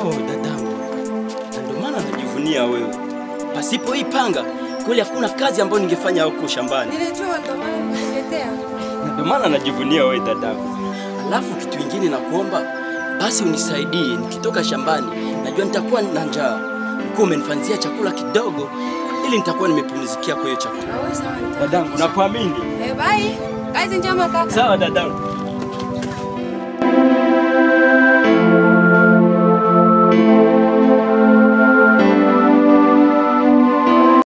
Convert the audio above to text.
Oh, dadangu. Na ndio maana najivunia wewe. Pasipo hii panga, kweli hakuna kazi ambayo ningefanya huko shambani. Nilijua ndio maana nimekuletea. Ndio maana najivunia wewe dadangu. Alafu kitu kingine nakuomba, basi unisaidie nikitoka shambani. Najua nitakuwa na njaa. Kwa umenifanzia chakula kidogo ili nitakuwa nimepumzikia kwa hiyo chakula. Dadangu, nakuamini. Bye. Kazi njema kaka. Sawa dadangu.